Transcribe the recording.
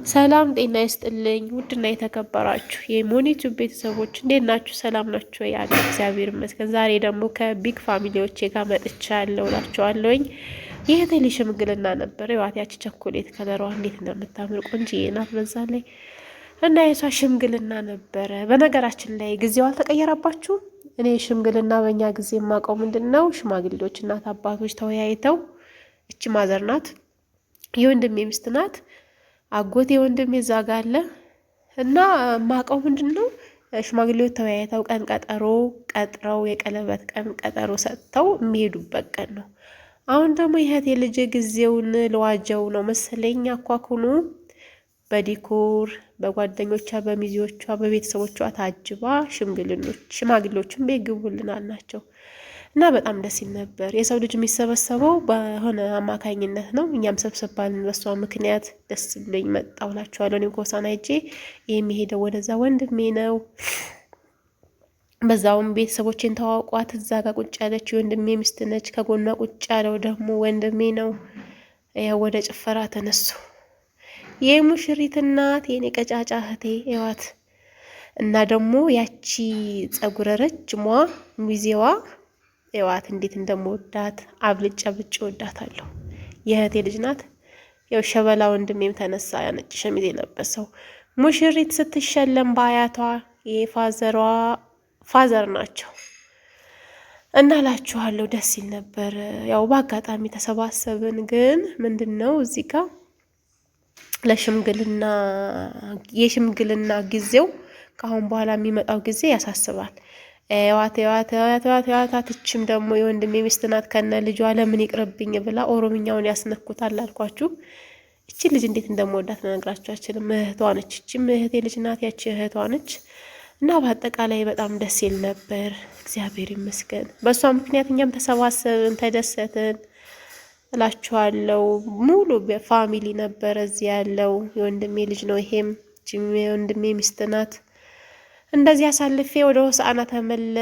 ሰላም ጤና ይስጥልኝ። ውድና የተከበራችሁ የሞኒቱ ቤተሰቦች እንዴት ናችሁ? ሰላም ናችሁ? ያለ እግዚአብሔር ይመስገን። ዛሬ ደግሞ ከቢግ ፋሚሊዎቼ ጋር መጥቻለሁ እላችኋለሁኝ። ይህ ቴሌ ሽምግልና ነበር። ይዋት ያቺ ቸኮሌት ከለሯ እንዴት እንደምታምር ቆንጆዬ ናት። በዛ ላይ እና የሷ ሽምግልና ነበረ። በነገራችን ላይ ጊዜው አልተቀየረባችሁም? እኔ ሽምግልና በእኛ ጊዜ የማውቀው ምንድን ነው? ሽማግሌዎች እናት አባቶች ተወያይተው እቺ ማዘር ናት፣ የወንድሜ ሚስት ናት፣ አጎቴ ወንድሜ እዛ ጋ አለ እና ማቀው ምንድነው ሽማግሌዎች ተወያይተው ቀን ቀጠሮ ቀጥረው የቀለበት ቀን ቀጠሮ ሰጥተው የሚሄዱበት ቀን ነው። አሁን ደግሞ ይሄት የልጅ ጊዜውን ለዋጀው ነው መሰለኝ አኳኩኑ በዲኮር በጓደኞቿ በሚዜዎቿ በቤተሰቦቿ ታጅባ ሽማግሌዎችም ቤት ግቡልናል ናቸው። እና በጣም ደስ ይል ነበር። የሰው ልጅ የሚሰበሰበው በሆነ አማካኝነት ነው። እኛም ሰብሰብ ባልን በሷ ምክንያት ደስ ብሎኝ መጣሁ እላችኋለሁ። እኔም ኮሳና ሄጄ የሚሄደው ወደዛ ወንድሜ ነው። በዛውም ቤተሰቦቼን ተዋውቋት። እዛ ጋር ቁጭ ያለችው የወንድሜ ሚስት ነች። ከጎኗ ቁጭ ያለው ደግሞ ወንድሜ ነው። ያው ወደ ጭፈራ ተነሱ። የሙሽሪት እናት የኔ ቀጫጫ እህቴ ይዋት እና ደግሞ ያቺ ጸጉረ ረጅሟ ሚዜዋ ይዋት እንዴት እንደምወዳት አብልጭ ወዳታለሁ። የእህቴ ልጅ ናት። ያው ሸበላ ወንድሜም ተነሳ። ያነጭ ሸሚዝ የለበሰው ሙሽሪት ስትሸለም በአያቷ ፋዘር ናቸው እና ላችኋለሁ። ደስ ይል ነበር። ያው በአጋጣሚ ተሰባሰብን። ግን ምንድነው እዚህ ጋር ለሽምግልና የሽምግልና ጊዜው ከአሁን በኋላ የሚመጣው ጊዜ ያሳስባል። ዋትችም ደግሞ የወንድሜ ሚስት ናት ከነ ልጇ ለምን ይቅርብኝ ብላ ኦሮምኛውን ያስነኩታል አልኳችሁ። እቺ ልጅ እንዴት እንደምወዳት ልነግራችሁ አልችልም። እህቷ ነች። እቺም እህቴ ልጅ ናት፣ ያቺ እህቷ ነች። እና በአጠቃላይ በጣም ደስ ይል ነበር። እግዚአብሔር ይመስገን። በእሷ ምክንያት እኛም ተሰባሰብን፣ ተደሰትን እላችኋለሁ። ሙሉ ፋሚሊ ነበረ እዚህ ያለው። የወንድሜ ልጅ ነው ይሄም። እቺም የወንድሜ ሚስት ናት። እንደዚህ አሳልፌ ወደ ሆሳዕና ተመለ